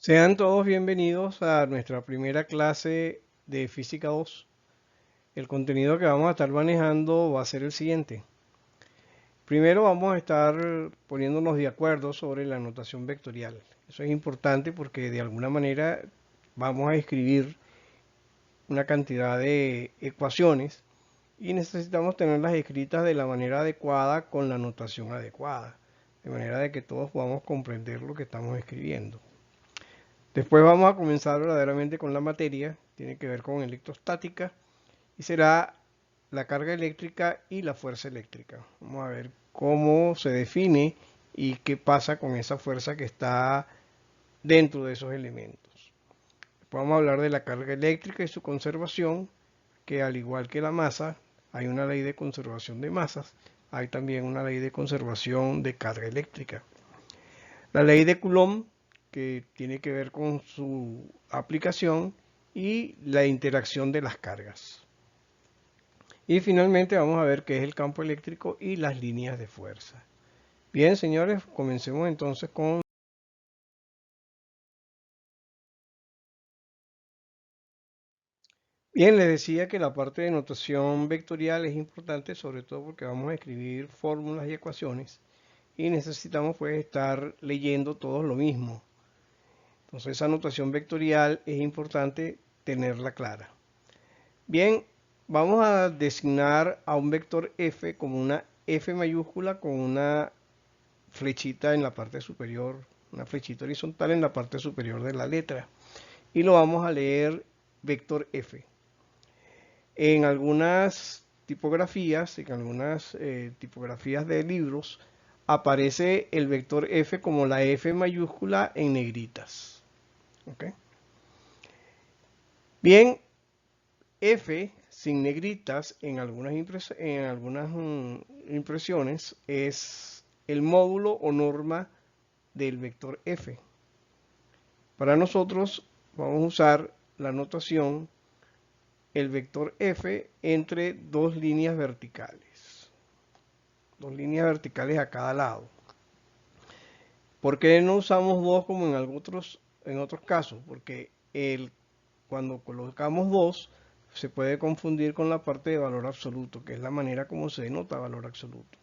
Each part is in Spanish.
Sean todos bienvenidos a nuestra primera clase de Física 2. El contenido que vamos a estar manejando va a ser el siguiente. Primero vamos a estar poniéndonos de acuerdo sobre la notación vectorial. Eso es importante porque de alguna manera vamos a escribir una cantidad de ecuaciones y necesitamos tenerlas escritas de la manera adecuada con la notación adecuada, de manera de que todos podamos comprender lo que estamos escribiendo. Después vamos a comenzar verdaderamente con la materia, tiene que ver con electrostática y será la carga eléctrica y la fuerza eléctrica. Vamos a ver cómo se define y qué pasa con esa fuerza que está dentro de esos elementos. Después vamos a hablar de la carga eléctrica y su conservación, que al igual que la masa, hay una ley de conservación de masas, hay también una ley de conservación de carga eléctrica. La ley de Coulomb, que tiene que ver con su aplicación, y la interacción de las cargas. Y finalmente vamos a ver qué es el campo eléctrico y las líneas de fuerza. Bien, señores, comencemos entonces con... Bien, les decía que la parte de notación vectorial es importante, sobre todo porque vamos a escribir fórmulas y ecuaciones y necesitamos pues estar leyendo todos lo mismo. Entonces esa notación vectorial es importante tenerla clara. Bien, vamos a designar a un vector f como una f mayúscula con una flechita en la parte superior, una flechita horizontal en la parte superior de la letra. Y lo vamos a leer vector f. En algunas tipografías, tipografías de libros, aparece el vector f como la f mayúscula en negritas. ¿Okay? Bien, F sin negritas en algunas impresiones es el módulo o norma del vector F. Para nosotros vamos a usar la notación el vector F entre dos líneas verticales. Dos líneas verticales a cada lado. ¿Por qué no usamos dos como en otros casos? Porque cuando colocamos dos se puede confundir con la parte de valor absoluto, que es la manera como se denota valor absoluto.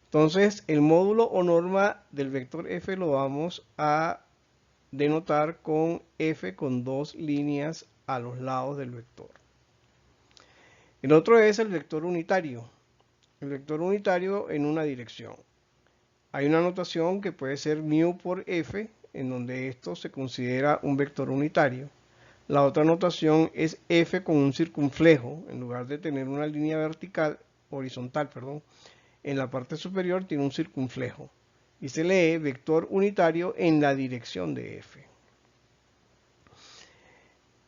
Entonces, el módulo o norma del vector f lo vamos a denotar con f con dos líneas a los lados del vector. El otro es el vector unitario. El vector unitario en una dirección. Hay una notación que puede ser μ por f, en donde esto se considera un vector unitario. La otra notación es f con un circunflejo, en lugar de tener una línea horizontal, en la parte superior tiene un circunflejo y se lee vector unitario en la dirección de f.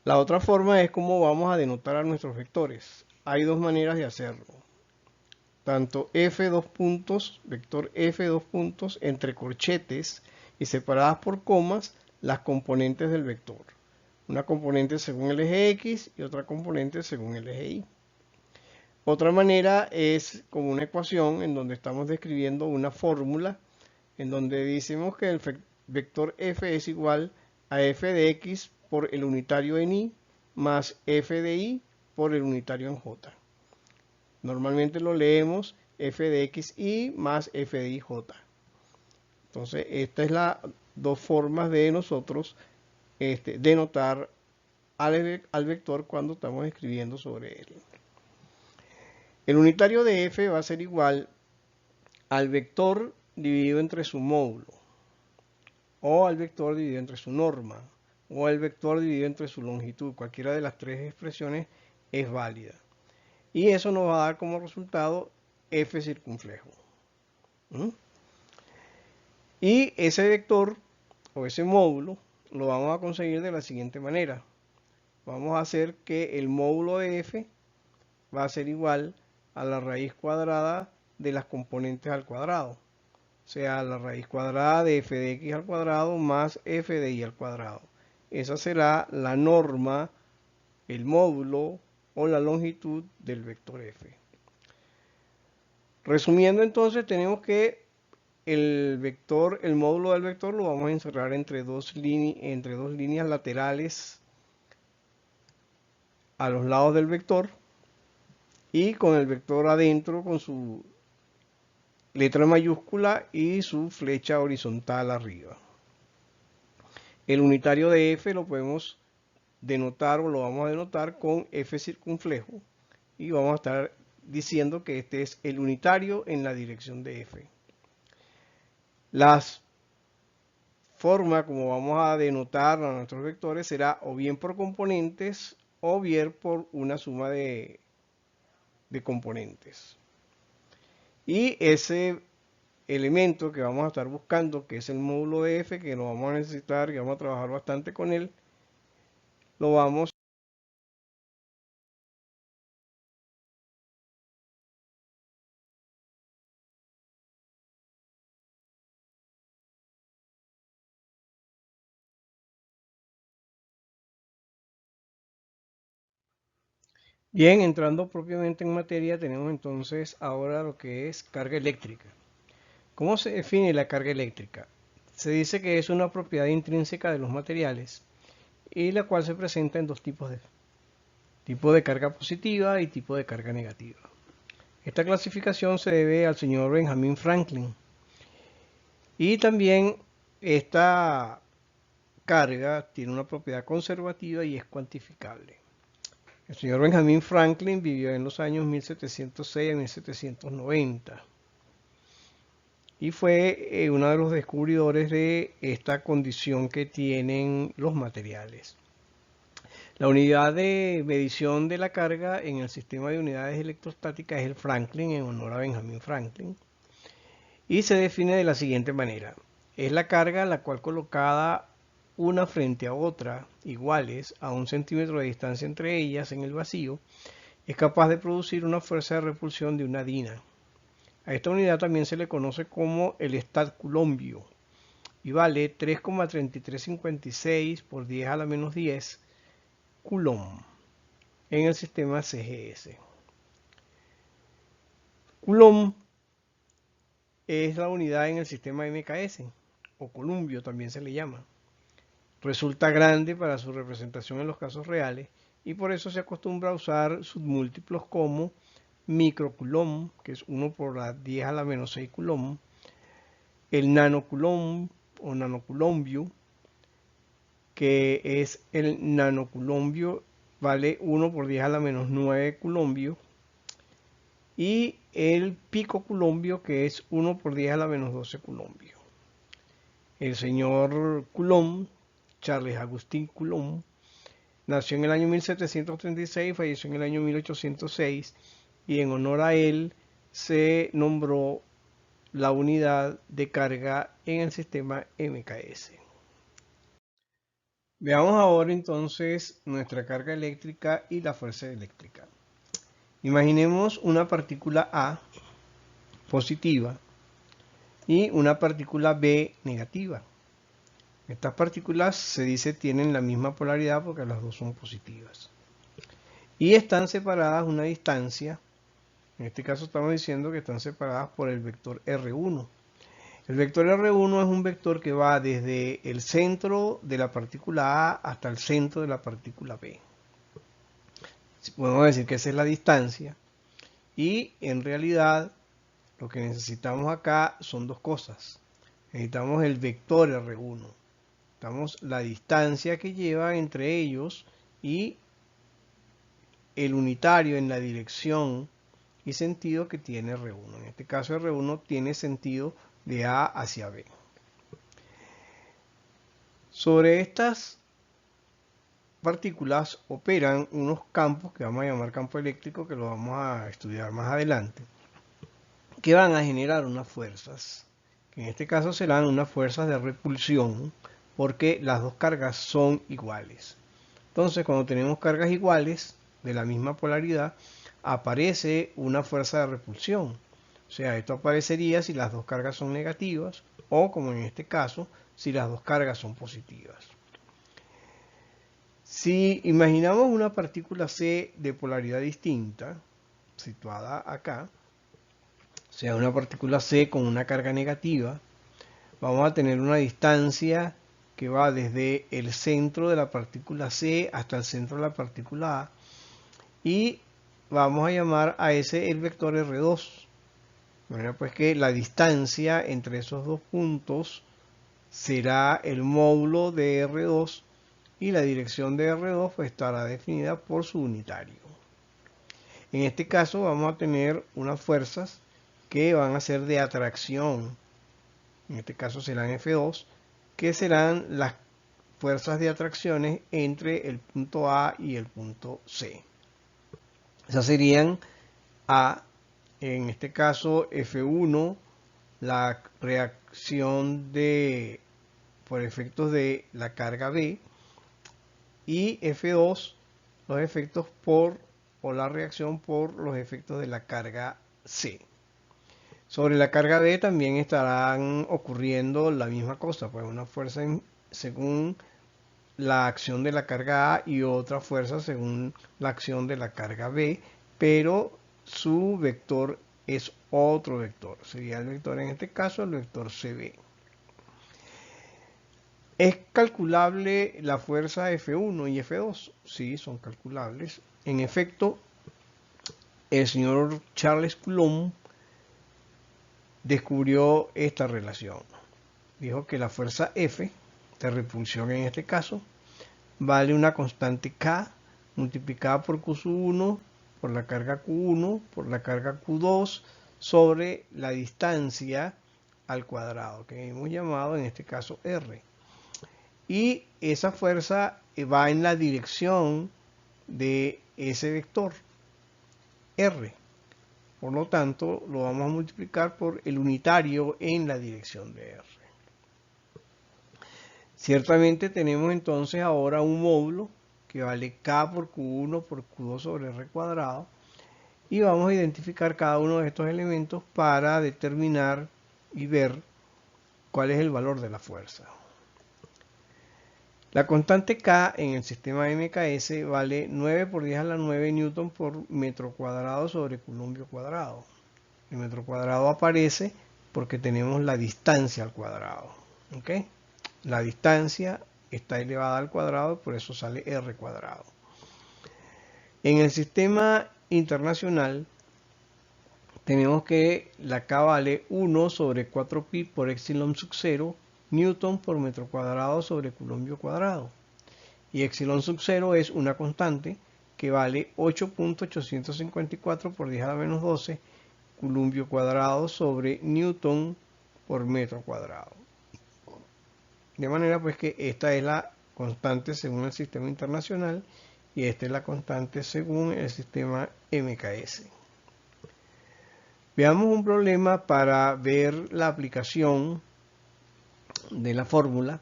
La otra forma es cómo vamos a denotar a nuestros vectores. Hay dos maneras de hacerlo. Tanto f dos puntos, vector f dos puntos, entre corchetes y separadas por comas las componentes del vector. Una componente según el eje X y otra componente según el eje Y. Otra manera es como una ecuación en donde estamos describiendo una fórmula en donde decimos que el vector f es igual a f de x por el unitario en y más f de y por el unitario en j. Normalmente lo leemos f de xy más f de ij. Entonces, esta es la dos formas de nosotros denotar al vector cuando estamos escribiendo sobre él. El unitario de f va a ser igual al vector dividido entre su módulo, o al vector dividido entre su norma, o al vector dividido entre su longitud. Cualquiera de las tres expresiones es válida. Y eso nos va a dar como resultado f circunflejo. ¿Mm? Y ese vector o ese módulo lo vamos a conseguir de la siguiente manera. Vamos a hacer que el módulo de f va a ser igual a la raíz cuadrada de las componentes al cuadrado. O sea, la raíz cuadrada de f de x al cuadrado más f de y al cuadrado. Esa será la norma, el módulo o la longitud del vector f. Resumiendo entonces, tenemos que el módulo del vector lo vamos a encerrar entre dos líneas laterales a los lados del vector y con el vector adentro con su letra mayúscula y su flecha horizontal arriba. El unitario de f lo podemos denotar o lo vamos a denotar con f circunflejo y vamos a estar diciendo que este es el unitario en la dirección de f. Las formas como vamos a denotar a nuestros vectores será o bien por componentes o bien por una suma de componentes. Y ese elemento que vamos a estar buscando, que es el módulo de f, que lo vamos a necesitar, que vamos a trabajar bastante con él, lo vamos bien, entrando propiamente en materia, tenemos entonces ahora lo que es carga eléctrica. ¿Cómo se define la carga eléctrica? Se dice que es una propiedad intrínseca de los materiales y la cual se presenta en dos tipos tipo de carga positiva y tipo de carga negativa. Esta clasificación se debe al señor Benjamin Franklin. Y también esta carga tiene una propiedad conservativa y es cuantificable. El señor Benjamin Franklin vivió en los años 1706 a 1790 y fue uno de los descubridores de esta condición que tienen los materiales. La unidad de medición de la carga en el sistema de unidades electrostáticas es el Franklin, en honor a Benjamin Franklin, y se define de la siguiente manera. Es la carga la cual colocada una frente a otra, iguales a 1 centímetro de distancia entre ellas en el vacío, es capaz de producir una fuerza de repulsión de una dina. A esta unidad también se le conoce como el statcoulombio y vale 3,3356 por 10 a la menos 10 coulomb en el sistema CGS. Coulomb es la unidad en el sistema MKS, o columbio también se le llama. Resulta grande para su representación en los casos reales y por eso se acostumbra a usar submúltiplos como microcoulomb, que es 1 por la 10 a la menos 6 coulomb, el nanocoulomb o nanocoulombio, que es el nanocoulombio, vale 1 por 10 a la menos 9 coulombio, y el picoculombio, que es 1 por 10 a la menos 12 coulombio. El señor Coulomb, Charles Agustín Coulomb, nació en el año 1736 y falleció en el año 1806, y en honor a él se nombró la unidad de carga en el sistema MKS. Veamos ahora entonces nuestra carga eléctrica y la fuerza eléctrica. Imaginemos una partícula A positiva y una partícula B negativa. Estas partículas se dice tienen la misma polaridad porque las dos son positivas. Y están separadas una distancia. En este caso estamos diciendo que están separadas por el vector R1. El vector R1 es un vector que va desde el centro de la partícula A hasta el centro de la partícula B. Podemos decir que esa es la distancia. Y en realidad lo que necesitamos acá son dos cosas. Necesitamos el vector R1. Necesitamos la distancia que lleva entre ellos y el unitario en la dirección y sentido que tiene R1. En este caso R1 tiene sentido de A hacia B. Sobre estas partículas operan unos campos que vamos a llamar campo eléctrico, que lo vamos a estudiar más adelante, que van a generar unas fuerzas, que en este caso serán unas fuerzas de repulsión, porque las dos cargas son iguales. Entonces, cuando tenemos cargas iguales de la misma polaridad, aparece una fuerza de repulsión. O sea, esto aparecería si las dos cargas son negativas o, como en este caso, si las dos cargas son positivas. Si imaginamos una partícula C de polaridad distinta, situada acá, sea una partícula C con una carga negativa, vamos a tener una distancia que va desde el centro de la partícula C hasta el centro de la partícula A, y vamos a llamar a ese el vector R2. De manera pues que la distancia entre esos dos puntos será el módulo de R2, y la dirección de R2 pues estará definida por su unitario. En este caso vamos a tener unas fuerzas que van a ser de atracción, en este caso serán F2, que serán las fuerzas de atracciones entre el punto A y el punto C. Esas serían A, en este caso F1, la reacción por efectos de la carga B, y F2, los efectos o la reacción por los efectos de la carga C. Sobre la carga B también estarán ocurriendo la misma cosa, pues una fuerza según la acción de la carga A y otra fuerza según la acción de la carga B, pero su vector es otro vector. Sería el vector, en este caso, el vector CB. ¿Es calculable la fuerza F1 y F2? Sí, son calculables. En efecto, el señor Charles Coulomb descubrió esta relación. Dijo que la fuerza F, de repulsión en este caso, vale una constante K multiplicada por Q1 por la carga Q1 por la carga Q2 sobre la distancia al cuadrado, que hemos llamado en este caso R. Y esa fuerza va en la dirección de ese vector R. Por lo tanto, lo vamos a multiplicar por el unitario en la dirección de R. Ciertamente tenemos entonces ahora un módulo que vale K por Q1 por Q2 sobre R cuadrado, y vamos a identificar cada uno de estos elementos para determinar y ver cuál es el valor de la fuerza. La constante K en el sistema MKS vale 9 por 10 a la 9 newton por metro cuadrado sobre coulombio cuadrado. El metro cuadrado aparece porque tenemos la distancia al cuadrado. ¿Ok? La distancia está elevada al cuadrado, por eso sale R cuadrado. En el sistema internacional tenemos que la K vale 1 sobre 4pi por epsilon sub 0 newton por metro cuadrado sobre coulombio cuadrado. Y epsilon sub 0 es una constante que vale 8.854 por 10 a la menos 12 coulombio cuadrado sobre newton por metro cuadrado. De manera pues que esta es la constante según el sistema internacional y esta es la constante según el sistema MKS. Veamos un problema para ver la aplicación de la fórmula.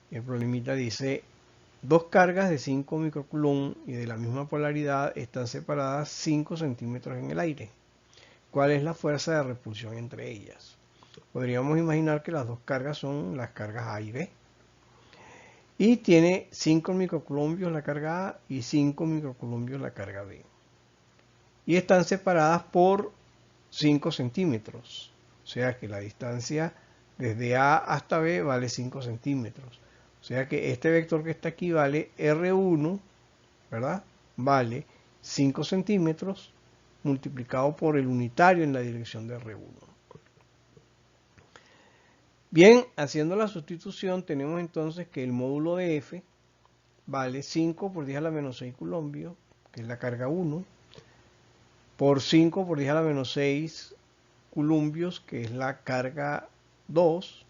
El problemita dice: dos cargas de 5 microcoulomb y de la misma polaridad están separadas 5 centímetros en el aire. ¿Cuál es la fuerza de repulsión entre ellas? Podríamos imaginar que las dos cargas son las cargas A y B. Y tiene 5 microcoulombios la carga A y 5 microcoulombios la carga B. Y están separadas por 5 centímetros. O sea que la distancia desde A hasta B vale 5 centímetros. O sea que este vector que está aquí vale R1, ¿verdad? Vale 5 centímetros multiplicado por el unitario en la dirección de R1. Bien, haciendo la sustitución tenemos entonces que el módulo de F vale 5 por 10 a la menos 6 coulombios, que es la carga 1, por 5 por 10 a la menos 6 coulombios, que es la carga 2,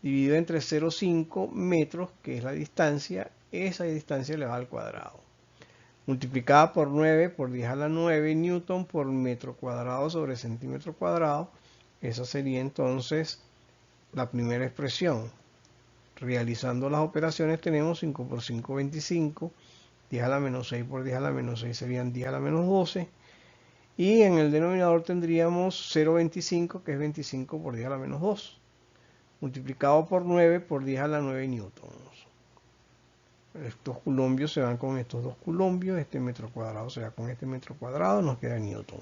dividido entre 0,5 metros, que es la distancia. Esa distancia elevada al cuadrado, multiplicada por 9 por 10 a la 9 newton por metro cuadrado sobre centímetro cuadrado. Esa sería entonces la primera expresión. Realizando las operaciones tenemos 5 por 5, 25, 10 a la menos 6 por 10 a la menos 6 serían 10 a la menos 12, y en el denominador tendríamos 0,25, que es 25 por 10 a la menos 2, multiplicado por 9 por 10 a la 9 newtons. Estos coulombios se van con estos dos coulombios, este metro cuadrado se va con este metro cuadrado, nos queda newton.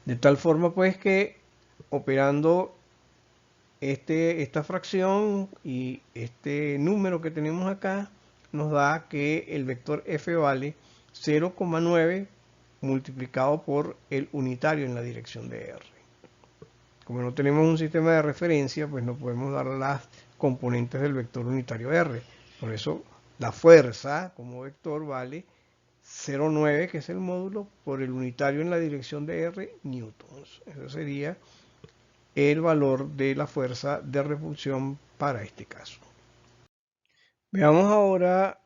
De tal forma pues que operando esta fracción y este número que tenemos acá nos da que el vector f vale 0,9 multiplicado por el unitario en la dirección de r. Como no tenemos un sistema de referencia, pues no podemos dar las componentes del vector unitario r. Por eso la fuerza como vector vale 0,9, que es el módulo, por el unitario en la dirección de r, newtons. Eso sería el valor de la fuerza de repulsión para este caso. Veamos ahora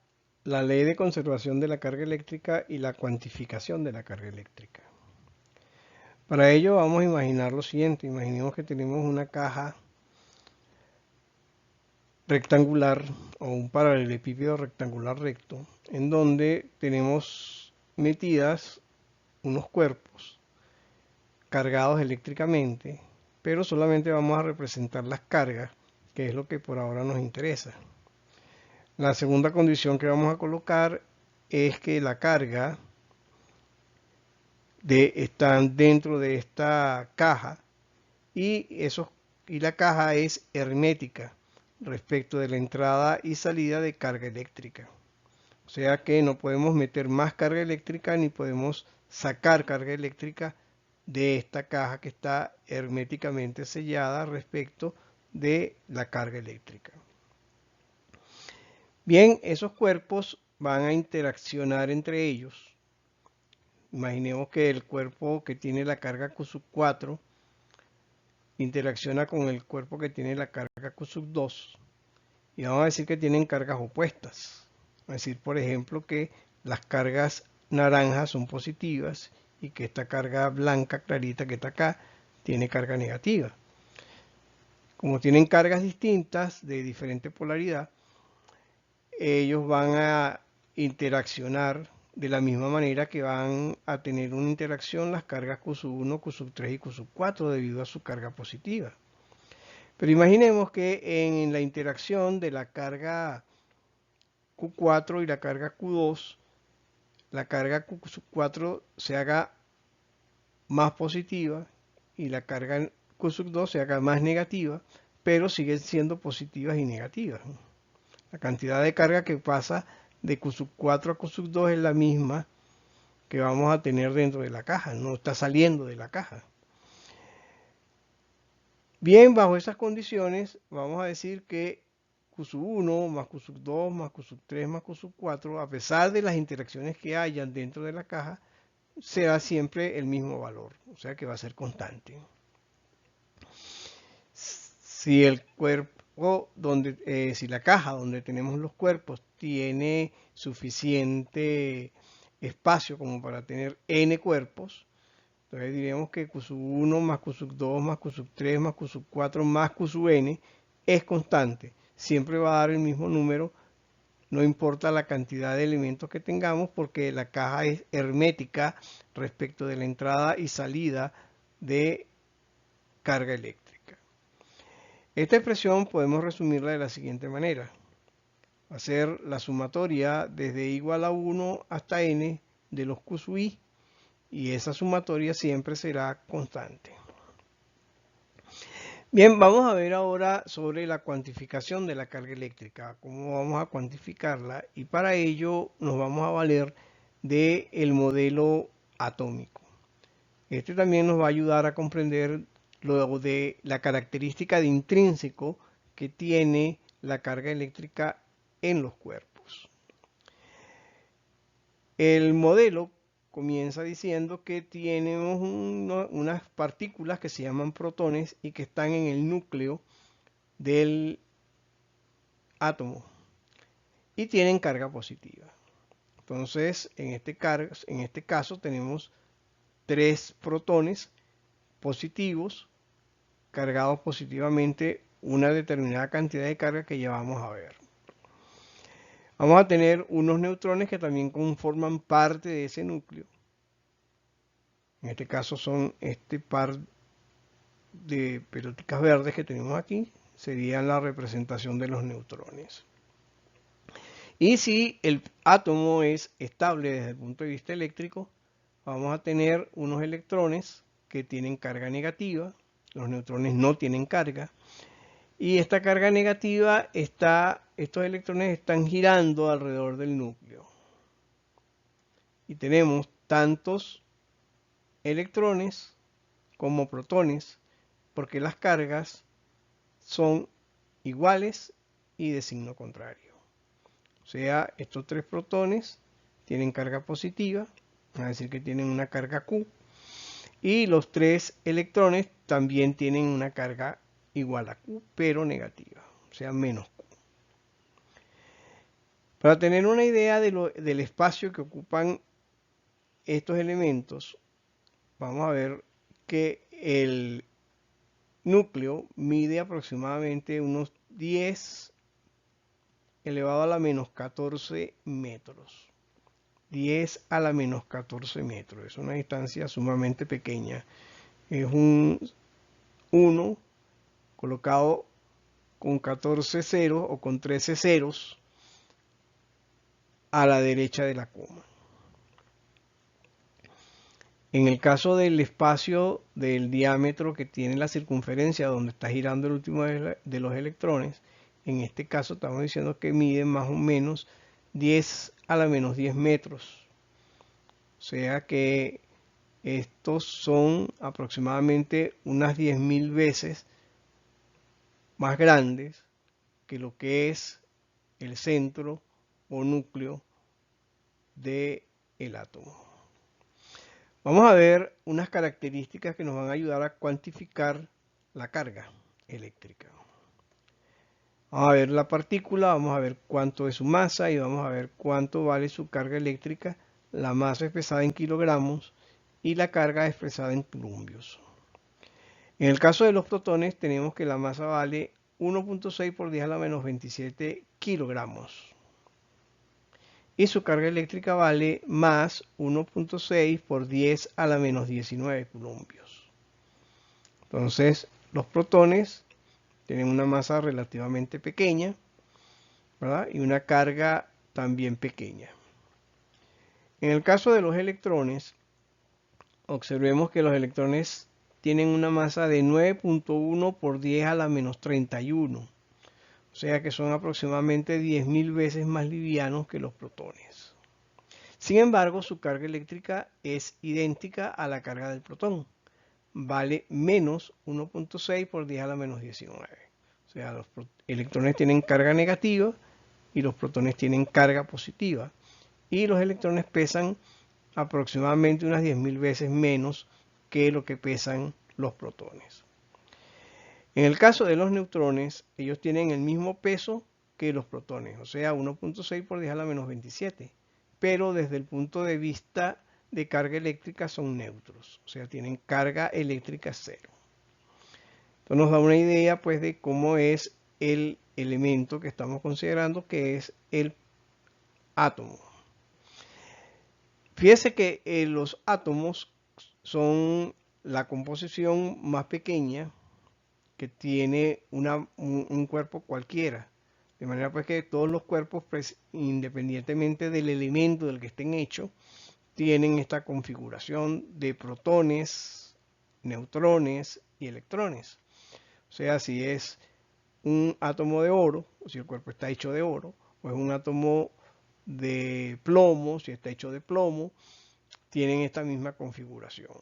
la ley de conservación de la carga eléctrica y la cuantificación de la carga eléctrica. Para ello vamos a imaginar lo siguiente. Imaginemos que tenemos una caja rectangular o un paralelepípedo rectangular recto en donde tenemos metidas unos cuerpos cargados eléctricamente, pero solamente vamos a representar las cargas, que es lo que por ahora nos interesa. La segunda condición que vamos a colocar es que la carga están dentro de esta caja y la caja es hermética respecto de la entrada y salida de carga eléctrica. O sea que no podemos meter más carga eléctrica ni podemos sacar carga eléctrica de esta caja que está herméticamente sellada respecto de la carga eléctrica. Bien, esos cuerpos van a interaccionar entre ellos. Imaginemos que el cuerpo que tiene la carga Q4 interacciona con el cuerpo que tiene la carga Q2 y vamos a decir que tienen cargas opuestas. Vamos a decir, por ejemplo, que las cargas naranjas son positivas y que esta carga blanca clarita que está acá tiene carga negativa. Como tienen cargas distintas de diferente polaridad, ellos van a interaccionar de la misma manera que van a tener una interacción las cargas Q1, Q3 y Q4 debido a su carga positiva. Pero imaginemos que en la interacción de la carga Q4 y la carga Q2, la carga Q4 se haga más positiva y la carga Q2 se haga más negativa, pero siguen siendo positivas y negativas. La cantidad de carga que pasa de Q4 a Q2 es la misma que vamos a tener dentro de la caja, no está saliendo de la caja. Bien, bajo esas condiciones vamos a decir que Q1 más Q2 más Q3 más Q4, a pesar de las interacciones que hayan dentro de la caja, será siempre el mismo valor, o sea que va a ser constante. Si el cuerpo si la caja donde tenemos los cuerpos tiene suficiente espacio como para tener n cuerpos, entonces diremos que Q1 más Q2 más Q3 más Q4 más Qn es constante. Siempre va a dar el mismo número, no importa la cantidad de elementos que tengamos, porque la caja es hermética respecto de la entrada y salida de carga eléctrica. Esta expresión podemos resumirla de la siguiente manera. Va a ser la sumatoria desde igual a 1 hasta n de los Q sub i, y esa sumatoria siempre será constante. Bien, vamos a ver ahora sobre la cuantificación de la carga eléctrica, cómo vamos a cuantificarla, y para ello nos vamos a valer del modelo atómico. Este también nos va a ayudar a comprender lo de la característica de intrínseco que tiene la carga eléctrica en los cuerpos. El modelo comienza diciendo que tenemos unas partículas que se llaman protones y que están en el núcleo del átomo y tienen carga positiva. Entonces, en este caso tenemos 3 protones positivos cargados positivamente una determinada cantidad de carga que ya vamos a ver. Vamos a tener unos neutrones que también conforman parte de ese núcleo. En este caso son este par de pelotitas verdes que tenemos aquí, serían la representación de los neutrones. Y si el átomo es estable desde el punto de vista eléctrico, vamos a tener unos electrones que tienen carga negativa, los neutrones no tienen carga, y esta carga negativa estos electrones están girando alrededor del núcleo. Y tenemos tantos electrones como protones, porque las cargas son iguales y de signo contrario. O sea, estos tres protones tienen carga positiva, es decir que tienen una carga Q, y los tres electrones también tienen una carga igual a Q, pero negativa, o sea, menos Q. Para tener una idea del espacio que ocupan estos elementos, vamos a ver que el núcleo mide aproximadamente unos 10 elevado a la menos 14 metros. 10 a la menos 14 metros. Es una distancia sumamente pequeña. Es un 1 colocado con 14 ceros o con 13 ceros a la derecha de la coma. En el caso del espacio del diámetro que tiene la circunferencia donde está girando el último de los electrones, en este caso estamos diciendo que miden más o menos 10 a la menos 10 metros. O sea que estos son aproximadamente unas 10.000 veces más grandes que lo que es el centro o núcleo del átomo. Vamos a ver unas características que nos van a ayudar a cuantificar la carga eléctrica. Vamos a ver la partícula, vamos a ver cuánto es su masa y vamos a ver cuánto vale su carga eléctrica. La masa expresada en kilogramos y la carga expresada en columbios. En el caso de los protones tenemos que la masa vale 1.6 por 10 a la menos 27 kilogramos. Y su carga eléctrica vale más 1.6 por 10 a la menos 19 columbios. Entonces, los protones tienen una masa relativamente pequeña, ¿verdad? Y una carga también pequeña. En el caso de los electrones, observemos que los electrones tienen una masa de 9.1 por 10 a la menos 31. O sea que son aproximadamente 10.000 veces más livianos que los protones. Sin embargo, su carga eléctrica es idéntica a la carga del protón. Vale menos 1.6 por 10 a la menos 19. O sea, los electrones tienen carga negativa y los protones tienen carga positiva. Y los electrones pesan aproximadamente unas 10.000 veces menos que lo que pesan los protones. En el caso de los neutrones, ellos tienen el mismo peso que los protones, o sea, 1.6 por 10 a la menos 27, pero desde el punto de vista de carga eléctrica son neutros, o sea, tienen carga eléctrica cero. Esto nos da una idea pues de cómo es el elemento que estamos considerando, que es el átomo. Fíjese que los átomos son la composición más pequeña que tiene un cuerpo cualquiera. De manera pues que todos los cuerpos, pues, independientemente del elemento del que estén hechos, tienen esta configuración de protones, neutrones y electrones. O sea, si es un átomo de oro, o si el cuerpo está hecho de oro, o es un átomo de plomo, si está hecho de plomo, tienen esta misma configuración.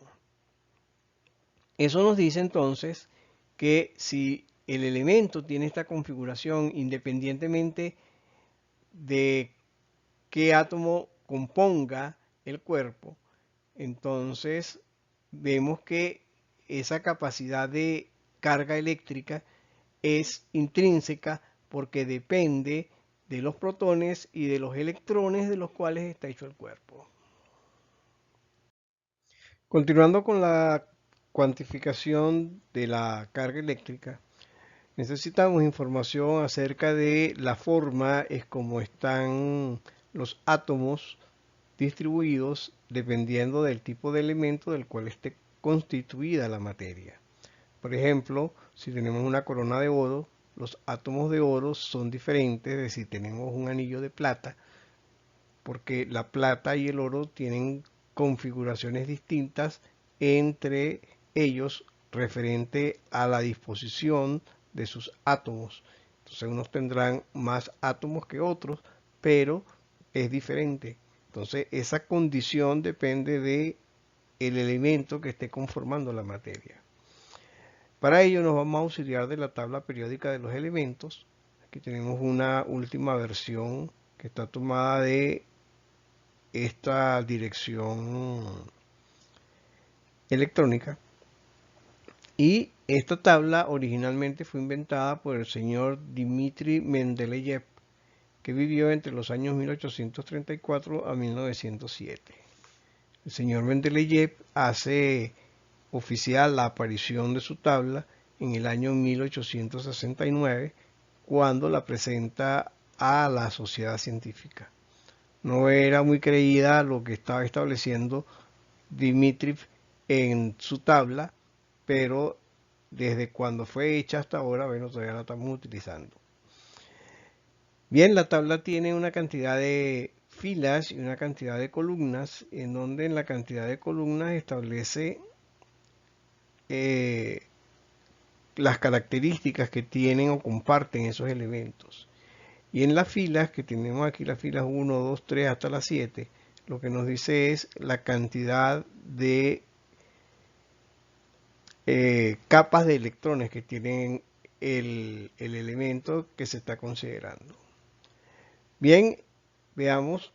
Eso nos dice entonces que si el elemento tiene esta configuración independientemente de qué átomo componga el cuerpo, entonces vemos que esa capacidad de carga eléctrica es intrínseca porque depende de los protones y de los electrones de los cuales está hecho el cuerpo. Continuando con la cuantificación de la carga eléctrica, necesitamos información acerca de la forma en cómo están los átomos distribuidos dependiendo del tipo de elemento del cual esté constituida la materia. Por ejemplo, si tenemos una corona de oro, los átomos de oro son diferentes de si tenemos un anillo de plata, porque la plata y el oro tienen configuraciones distintas entre ellos referente a la disposición de sus átomos. Entonces unos tendrán más átomos que otros, pero es diferente. Entonces esa condición depende de el elemento que esté conformando la materia. Para ello nos vamos a auxiliar de la tabla periódica de los elementos. Aquí tenemos una última versión que está tomada de esta dirección electrónica. Y esta tabla originalmente fue inventada por el señor Dmitri Mendeleev, que vivió entre los años 1834 a 1907. El señor Mendeleev hace oficial la aparición de su tabla en el año 1869, cuando la presenta a la sociedad científica. No era muy creída lo que estaba estableciendo Dmitriev en su tabla, pero desde cuando fue hecha hasta ahora, bueno, todavía la estamos utilizando. Bien, la tabla tiene una cantidad de filas y una cantidad de columnas, en donde en la cantidad de columnas establece las características que tienen o comparten esos elementos. Y en las filas, que tenemos aquí las filas 1, 2, 3 hasta las 7, lo que nos dice es la cantidad de capas de electrones que tienen el elemento que se está considerando. Bien, veamos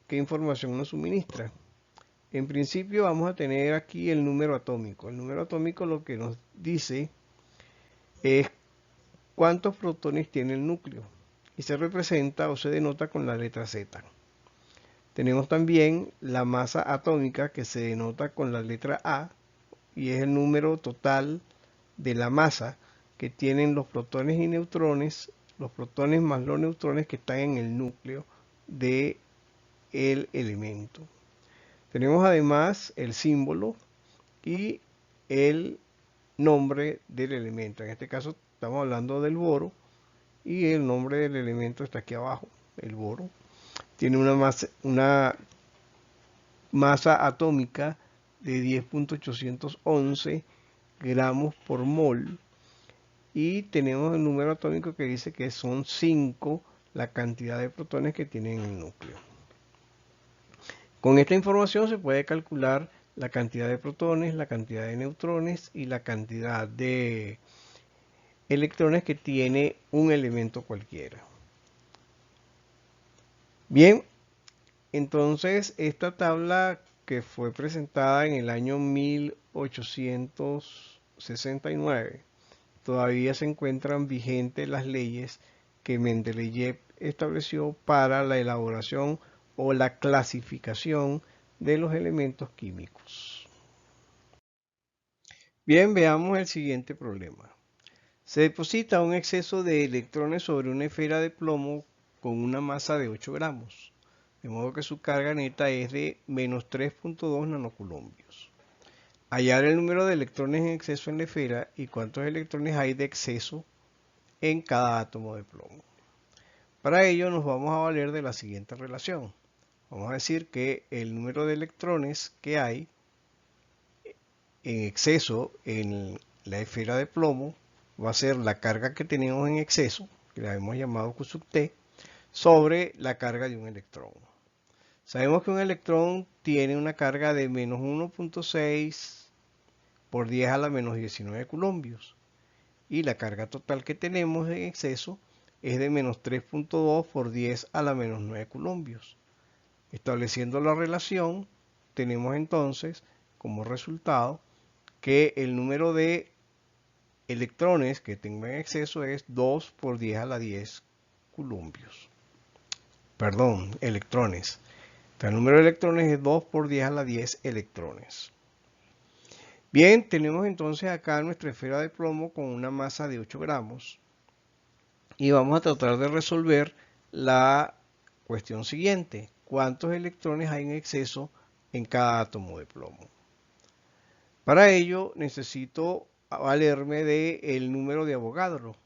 qué información nos suministra. En principio vamos a tener aquí el número atómico. El número atómico lo que nos dice es cuántos protones tiene el núcleo y se representa o se denota con la letra Z. Tenemos también la masa atómica que se denota con la letra A y es el número total de la masa que tienen los protones y neutrones, los protones más los neutrones que están en el núcleo del elemento. Tenemos además el símbolo y el nombre del elemento. En este caso estamos hablando del boro y el nombre del elemento está aquí abajo, el boro. Tiene una masa atómica de 10.811 gramos por mol y tenemos el número atómico que dice que son 5 la cantidad de protones que tiene en el núcleo. Con esta información se puede calcular la cantidad de protones, la cantidad de neutrones y la cantidad de electrones que tiene un elemento cualquiera. Bien, entonces esta tabla que fue presentada en el año 1869, todavía se encuentran vigentes las leyes que Mendeleev estableció para la elaboración o la clasificación de los elementos químicos. Bien, veamos el siguiente problema. Se deposita un exceso de electrones sobre una esfera de plomo con una masa de 8 gramos, de modo que su carga neta es de menos 3.2 nanocoulombios. Hallar el número de electrones en exceso en la esfera y cuántos electrones hay de exceso en cada átomo de plomo. Para ello nos vamos a valer de la siguiente relación. Vamos a decir que el número de electrones que hay en exceso en la esfera de plomo va a ser la carga que tenemos en exceso, que la hemos llamado Q sub T, sobre la carga de un electrón. Sabemos que un electrón tiene una carga de menos 1.6 por 10 a la menos 19 coulombios. Y la carga total que tenemos en exceso es de menos 3.2 por 10 a la menos 9 coulombios. Estableciendo la relación, tenemos entonces como resultado que el número de electrones que tengo en exceso es 2 por 10 a la 10 coulombios. Perdón, electrones. El número de electrones es 2 por 10 a la 10 electrones. Bien, tenemos entonces acá nuestra esfera de plomo con una masa de 8 gramos. Y vamos a tratar de resolver la cuestión siguiente. ¿Cuántos electrones hay en exceso en cada átomo de plomo? Para ello necesito valerme del número de Avogadro.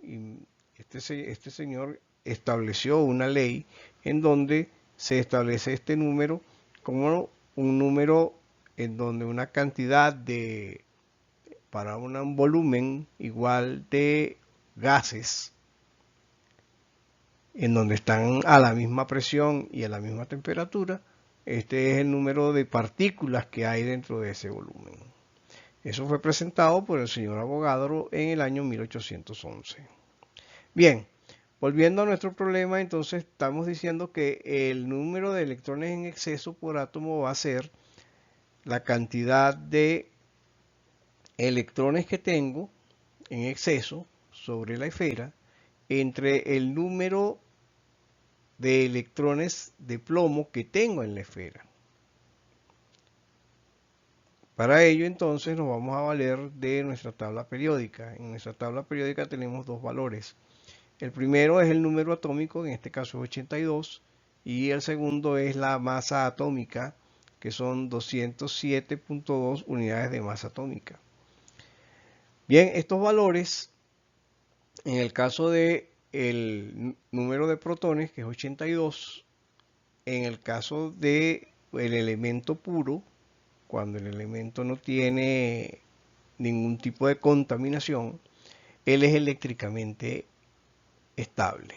Y este señor estableció una ley en donde se establece este número como un número en donde una cantidad de para un volumen igual de gases, en donde están a la misma presión y a la misma temperatura, este es el número de partículas que hay dentro de ese volumen. Eso fue presentado por el señor Avogadro en el año 1811. Bien, volviendo a nuestro problema, entonces estamos diciendo que el número de electrones en exceso por átomo va a ser la cantidad de electrones que tengo en exceso sobre la esfera entre el número de electrones de plomo que tengo en la esfera. Para ello entonces nos vamos a valer de nuestra tabla periódica. En nuestra tabla periódica tenemos dos valores. El primero es el número atómico, en este caso es 82, y el segundo es la masa atómica, que son 207.2 unidades de masa atómica. Bien, estos valores, en el caso de el número de protones, que es 82, en el caso de el elemento puro, cuando el elemento no tiene ningún tipo de contaminación, él es eléctricamente estable.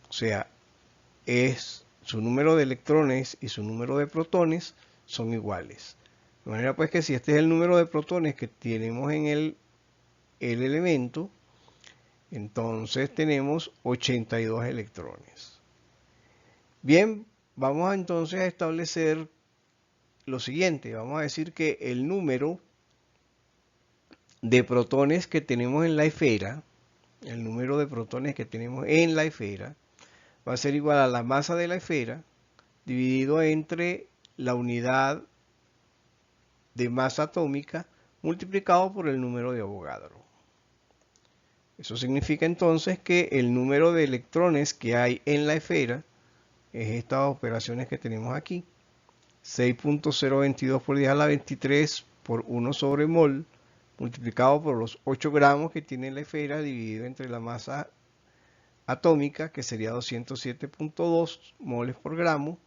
O sea, su número de electrones y su número de protones son iguales. De manera pues que si este es el número de protones que tenemos en el elemento, entonces tenemos 82 electrones. Bien, vamos entonces a establecer lo siguiente. Vamos a decir que el número de protones que tenemos en la esfera, el número de protones que tenemos en la esfera, va a ser igual a la masa de la esfera dividido entre la unidad de masa atómica multiplicado por el número de Avogadro. Eso significa entonces que el número de electrones que hay en la esfera es estas operaciones que tenemos aquí. 6.022 por 10 a la 23 por 1 sobre mol multiplicado por los 8 gramos que tiene la esfera dividido entre la masa atómica, que sería 207.2 moles por gramo,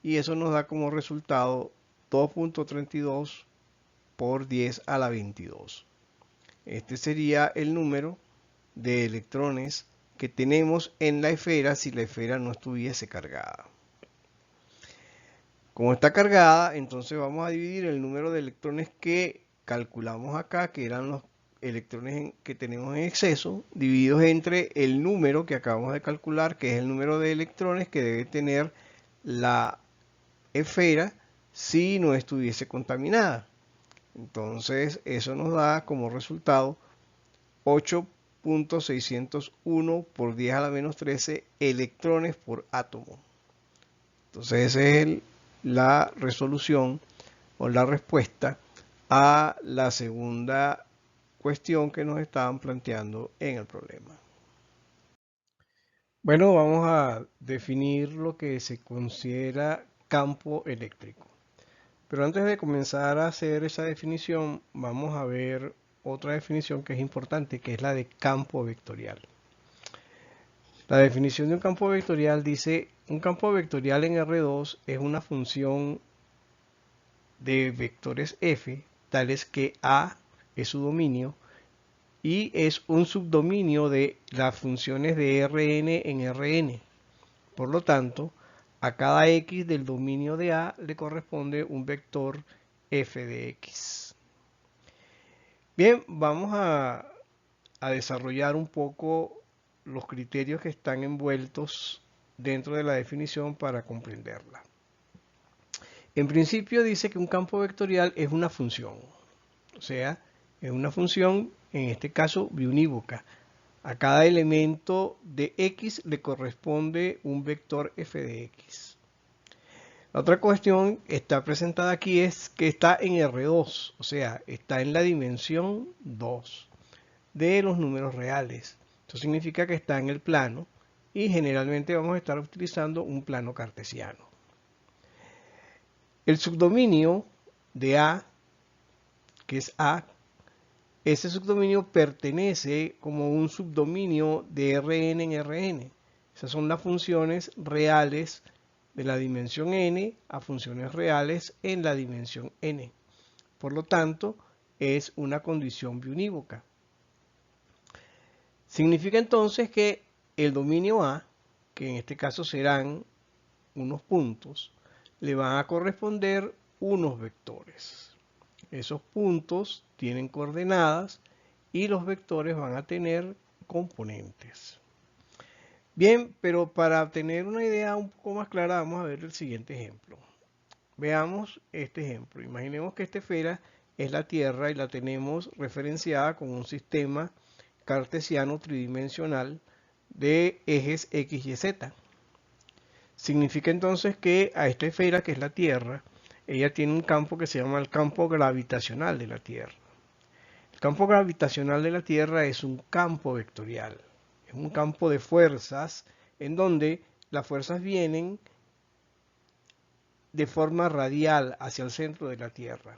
y eso nos da como resultado 2.32 por 10 a la 22. Este sería el número de electrones que tenemos en la esfera si la esfera no estuviese cargada. Como está cargada, entonces vamos a dividir el número de electrones que calculamos acá, que eran los electrones que tenemos en exceso, divididos entre el número que acabamos de calcular, que es el número de electrones que debe tener la esfera si no estuviese contaminada. Entonces eso nos da como resultado 8.601 por 10 a la menos 13 electrones por átomo. Entonces esa es la resolución o la respuesta a la segunda cuestión que nos estaban planteando en el problema. Bueno, vamos a definir lo que se considera campo eléctrico. Pero antes de comenzar a hacer esa definición, vamos a ver otra definición que es importante, que es la de campo vectorial. La definición de un campo vectorial dice, un campo vectorial en R2 es una función de vectores f, tales que A es su dominio y es un subdominio de las funciones de Rn en Rn. Por lo tanto, a cada x del dominio de A le corresponde un vector f de x. Bien, vamos a desarrollar un poco los criterios que están envueltos dentro de la definición para comprenderla. En principio dice que un campo vectorial es una función, o sea, es una función, en este caso, biunívoca. A cada elemento de x le corresponde un vector f de x. La otra cuestión está presentada aquí es que está en R2, o sea, está en la dimensión 2 de los números reales. Esto significa que está en el plano y generalmente vamos a estar utilizando un plano cartesiano. El subdominio de A, que es A, ese subdominio pertenece como un subdominio de Rn en Rn. Esas son las funciones reales de la dimensión n a funciones reales en la dimensión n. Por lo tanto, es una condición biunívoca. Significa entonces que el dominio A, que en este caso serán unos puntos, le van a corresponder unos vectores. Esos puntos tienen coordenadas y los vectores van a tener componentes. Bien, pero para tener una idea un poco más clara, vamos a ver el siguiente ejemplo. Veamos este ejemplo. Imaginemos que esta esfera es la Tierra y la tenemos referenciada con un sistema cartesiano tridimensional de ejes X, Y, Z. Significa entonces que a esta esfera, que es la Tierra, ella tiene un campo que se llama el campo gravitacional de la Tierra. El campo gravitacional de la Tierra es un campo vectorial, es un campo de fuerzas en donde las fuerzas vienen de forma radial hacia el centro de la Tierra.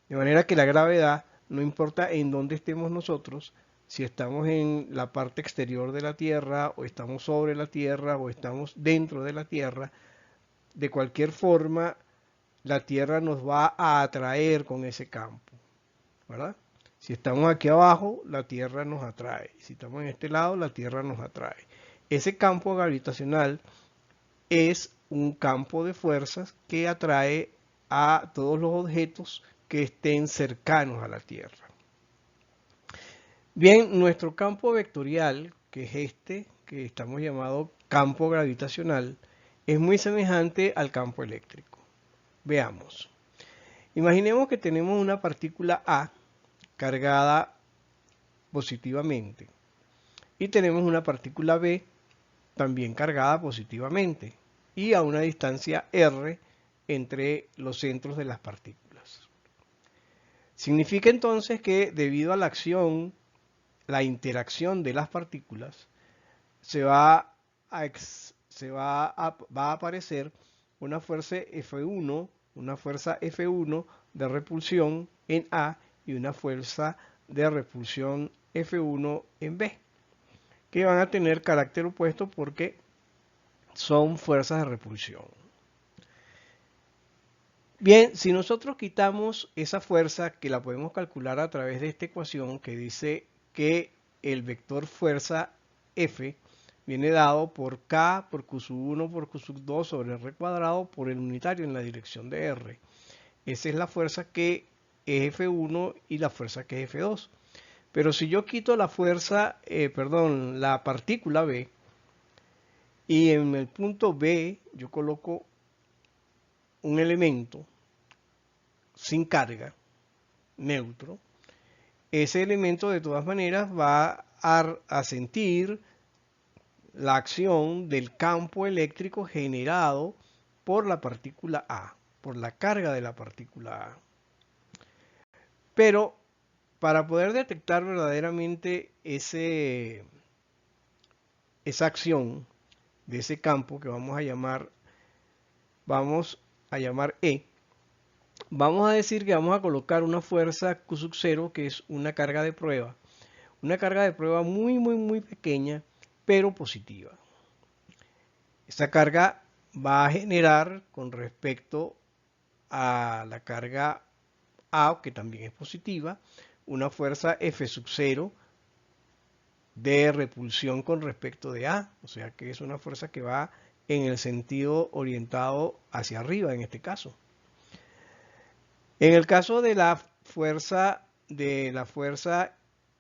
De manera que la gravedad, no importa en dónde estemos nosotros, si estamos en la parte exterior de la Tierra, o estamos sobre la Tierra, o estamos dentro de la Tierra, de cualquier forma, la Tierra nos va a atraer con ese campo, ¿verdad? Si estamos aquí abajo, la Tierra nos atrae. Si estamos en este lado, la Tierra nos atrae. Ese campo gravitacional es un campo de fuerzas que atrae a todos los objetos que estén cercanos a la Tierra. Bien, nuestro campo vectorial, que es este, que estamos llamado campo gravitacional, es muy semejante al campo eléctrico. Veamos. Imaginemos que tenemos una partícula A cargada positivamente y tenemos una partícula B también cargada positivamente y a una distancia r entre los centros de las partículas. Significa entonces que debido a la acción, la interacción de las partículas, va a aparecer una fuerza F1, de repulsión en A y una fuerza de repulsión F1 en B, que van a tener carácter opuesto porque son fuerzas de repulsión. Bien, si nosotros quitamos esa fuerza, que la podemos calcular a través de esta ecuación que dice que el vector fuerza F viene dado por K por Q sub 1 por Q sub 2 sobre R cuadrado por el unitario en la dirección de R. Esa es la fuerza que es F1 y la fuerza que es F2. Pero si yo quito la fuerza, la partícula B, y en el punto B yo coloco un elemento sin carga, neutro, ese elemento de todas maneras va a sentir la acción del campo eléctrico generado por la partícula A, por la carga de la partícula A. Pero para poder detectar verdaderamente esa acción de ese campo que vamos a llamar E, vamos a decir que vamos a colocar una fuerza Q sub 0, que es una carga de prueba. Una carga de prueba muy pequeña, pero positiva. Esta carga va a generar con respecto a la carga A, que también es positiva, una fuerza F sub 0 de repulsión con respecto de A. O sea que es una fuerza que va en el sentido orientado hacia arriba en este caso. En el caso de la fuerza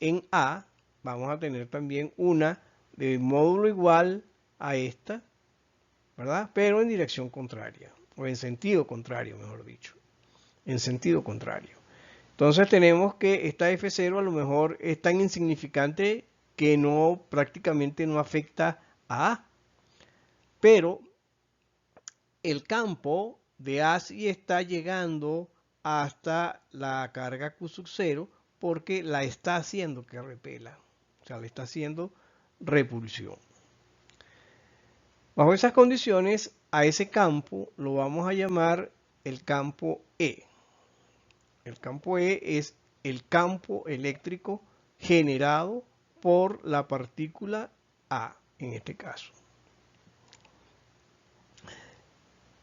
en A, vamos a tener también una de módulo igual a esta, ¿verdad? Pero en dirección contraria, o en sentido contrario, mejor dicho, en sentido contrario. Entonces tenemos que esta F0 a lo mejor es tan insignificante que prácticamente no afecta a A, pero el campo de A sí está llegando hasta la carga Q sub 0 porque la está haciendo que repela, o sea, le está haciendo repulsión. Bajo esas condiciones, a ese campo lo vamos a llamar el campo E. El campo E es el campo eléctrico generado por la partícula A, en este caso.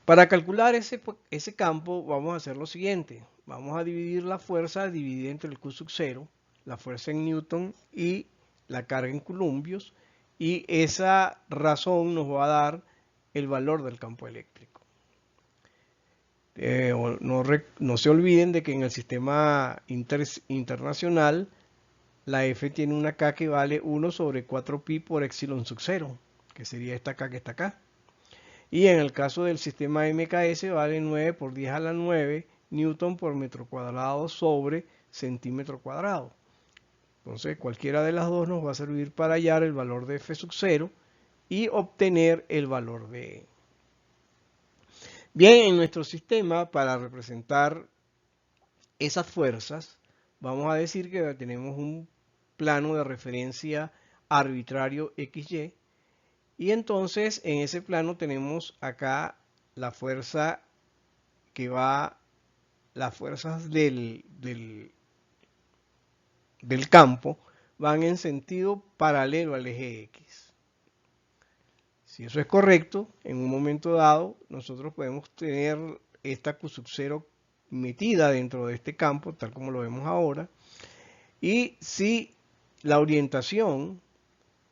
Para calcular ese campo vamos a hacer lo siguiente. vamos a dividir la fuerza dividida entre el Q sub 0, la fuerza en Newton y la carga en columbios, y esa razón nos va a dar el valor del campo eléctrico. No se olviden de que en el sistema internacional la F tiene una K que vale 1 sobre 4pi por epsilon sub 0, que sería esta K que está acá. Y en el caso del sistema MKS vale 9 por 10 a la 9 newton por metro cuadrado sobre centímetro cuadrado. Entonces cualquiera de las dos nos va a servir para hallar el valor de F sub 0 y obtener el valor de E. Bien, en nuestro sistema, para representar esas fuerzas, vamos a decir que tenemos un plano de referencia arbitrario XY, y entonces en ese plano tenemos acá la fuerza que va, las fuerzas del campo van en sentido paralelo al eje X. Si eso es correcto, en un momento dado nosotros podemos tener esta Q sub 0 metida dentro de este campo, tal como lo vemos ahora, y si la orientación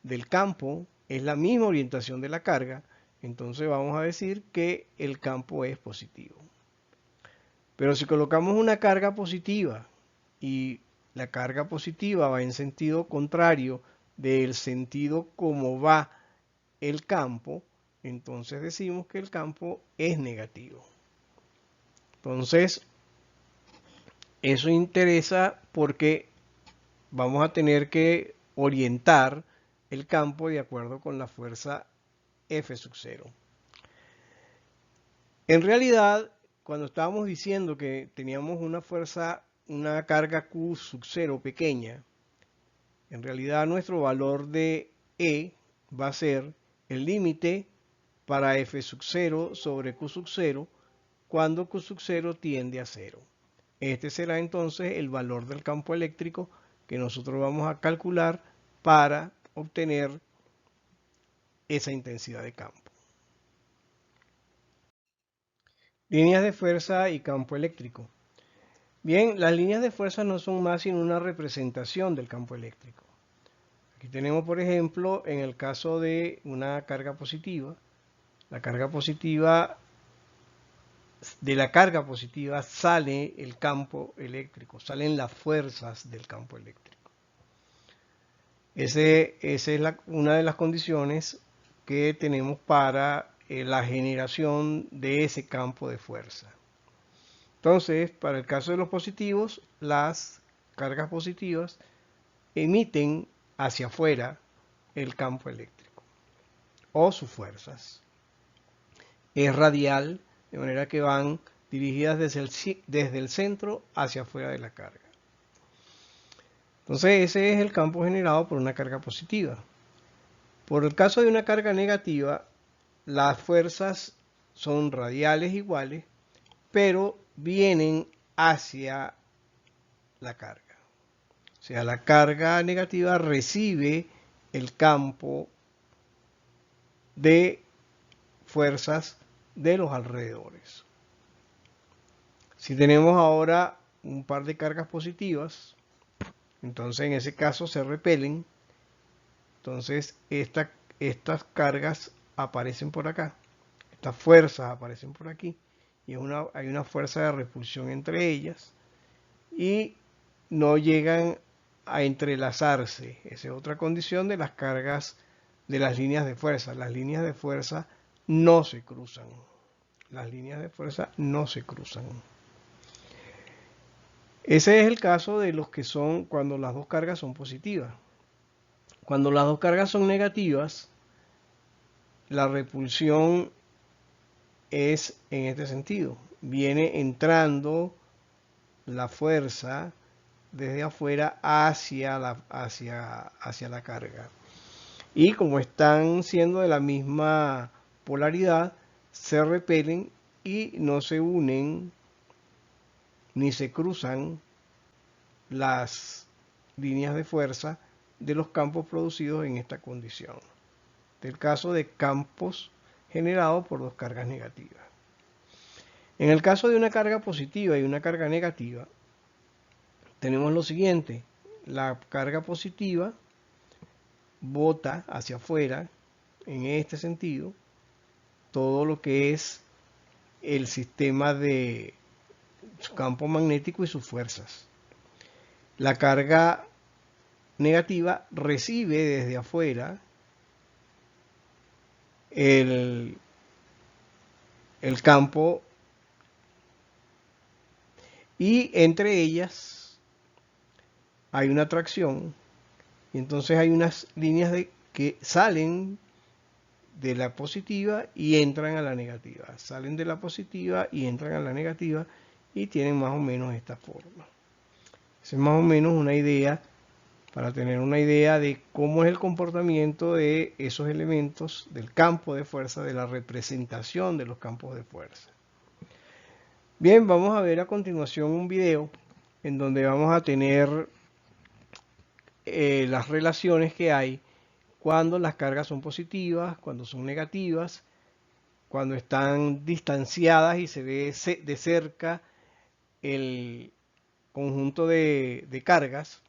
del campo es la misma orientación de la carga, entonces vamos a decir que el campo es positivo. Pero si colocamos una carga positiva y la carga positiva va en sentido contrario del sentido como va el campo, entonces decimos que el campo es negativo. Entonces, eso interesa porque vamos a tener que orientar el campo de acuerdo con la fuerza F sub 0. En realidad, cuando estábamos diciendo que teníamos una fuerza, una carga Q sub 0 pequeña, en realidad nuestro valor de E va a ser el límite para F sub 0 sobre Q sub 0 cuando Q sub 0 tiende a 0. Este será entonces el valor del campo eléctrico que nosotros vamos a calcular para obtener esa intensidad de campo. Líneas de fuerza y campo eléctrico. Bien, las líneas de fuerza no son más sino una representación del campo eléctrico. Aquí tenemos, por ejemplo, en el caso de una carga positiva, la carga positiva, de la carga positiva sale el campo eléctrico, salen las fuerzas del campo eléctrico. Esa es una de las condiciones que tenemos para la generación de ese campo de fuerza. Entonces, para el caso de los positivos, las cargas positivas emiten hacia afuera el campo eléctrico o sus fuerzas. Es radial, de manera que van dirigidas desde el centro hacia afuera de la carga. Entonces ese es el campo generado por una carga positiva. Por el caso de una carga negativa, las fuerzas son radiales iguales, pero vienen hacia la carga. O sea, la carga negativa recibe el campo de fuerzas de los alrededores. Si tenemos ahora un par de cargas positivas, entonces en ese caso se repelen. Entonces estas cargas aparecen por acá, estas fuerzas aparecen por aquí, y hay una fuerza de repulsión entre ellas, y no llegan a entrelazarse. Esa es otra condición de las cargas de las líneas de fuerza. Las líneas de fuerza no se cruzan. Las líneas de fuerza no se cruzan. Ese es el caso de los que son cuando las dos cargas son positivas. Cuando las dos cargas son negativas, la repulsión es en este sentido. Viene entrando la fuerza desde afuera hacia la carga. Y como están siendo de la misma polaridad, se repelen y no se unen ni se cruzan las líneas de fuerza de los campos producidos en esta condición. Del caso de campos generados por dos cargas negativas. En el caso de una carga positiva y una carga negativa, tenemos lo siguiente: la carga positiva bota hacia afuera, en este sentido, todo lo que es el sistema de su campo magnético y sus fuerzas. La carga negativa recibe desde afuera el campo, y entre ellas hay una atracción, y entonces hay unas líneas que salen de la positiva y entran a la negativa, salen de la positiva y entran a la negativa, y tienen más o menos esta forma. Esa es más o menos una idea, para tener una idea de cómo es el comportamiento de esos elementos del campo de fuerza, de la representación de los campos de fuerza. Bien, vamos a ver a continuación un video en donde vamos a tener las relaciones que hay cuando las cargas son positivas, cuando son negativas, cuando están distanciadas y se ve de cerca el conjunto de cargas,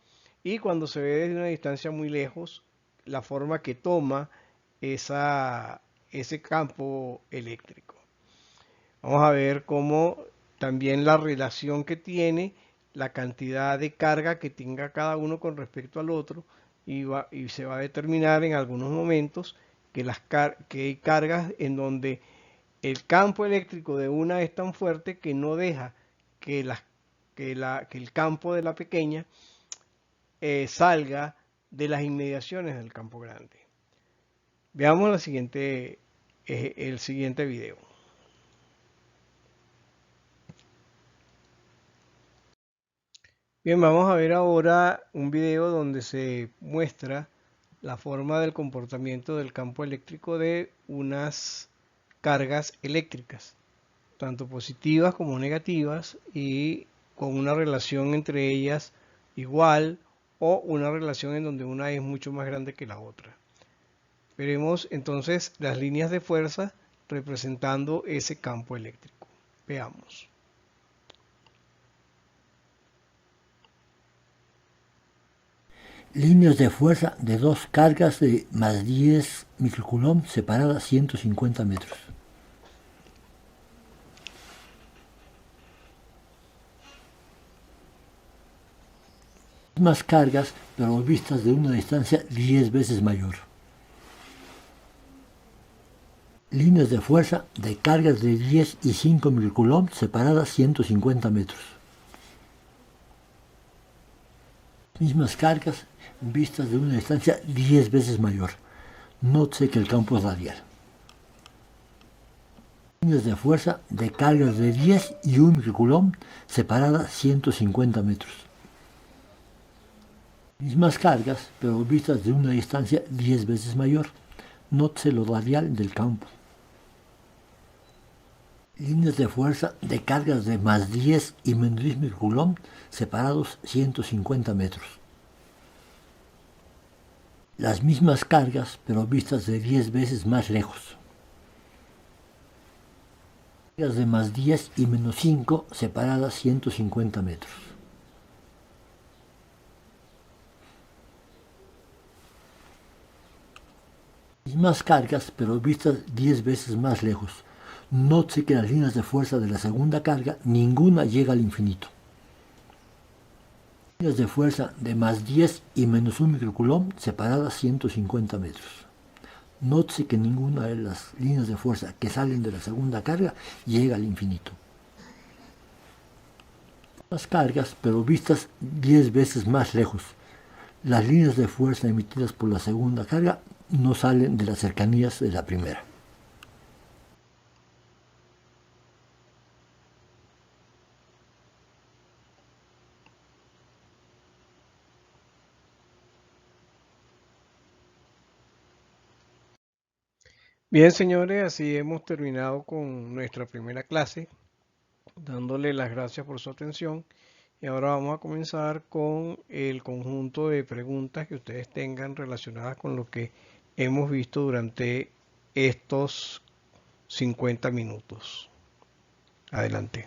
y cuando se ve desde una distancia muy lejos, la forma que toma ese campo eléctrico. Vamos a ver cómo también la relación que tiene, la cantidad de carga que tenga cada uno con respecto al otro, y se va a determinar en algunos momentos que hay cargas en donde el campo eléctrico de una es tan fuerte que no deja que, que el campo de la pequeña salga de las inmediaciones del campo grande. Veamos el siguiente video. Bien, vamos a ver ahora un video donde se muestra la forma del comportamiento del campo eléctrico de unas cargas eléctricas, tanto positivas como negativas, y con una relación entre ellas igual, o una relación en donde una es mucho más grande que la otra. Veremos entonces las líneas de fuerza representando ese campo eléctrico. Veamos. Líneas de fuerza de dos cargas de más 10 microcoulomb separadas 150 metros. Más cargas, pero vistas de una distancia 10 veces mayor. Líneas de fuerza de cargas de 10 y 5 microcoulomb separadas 150 metros. Mismas cargas vistas de una distancia 10 veces mayor. Nótese que el campo es radial. Líneas de fuerza de cargas de 10 y 1 microcoulomb separadas 150 metros. Mismas cargas, pero vistas de una distancia 10 veces mayor. Nótese lo radial del campo. Líneas de fuerza de cargas de más 10 y menos 10 microcoulomb separados 150 metros. Las mismas cargas, pero vistas de 10 veces más lejos. Cargas de más 10 y menos 5 separadas 150 metros. Mismas cargas, pero vistas 10 veces más lejos. Nótese que las líneas de fuerza de la segunda carga, ninguna llega al infinito. Líneas de fuerza de más 10 y menos 1 microcoulomb separadas 150 metros. Nótese que ninguna de las líneas de fuerza que salen de la segunda carga llega al infinito. Las cargas, pero vistas 10 veces más lejos. Las líneas de fuerza emitidas por la segunda carga no salen de las cercanías de la primera. Bien, señores, así hemos terminado con nuestra primera clase, dándole las gracias por su atención, y ahora vamos a comenzar con el conjunto de preguntas que ustedes tengan relacionadas con lo que hemos visto durante estos 50 minutos. Adelante.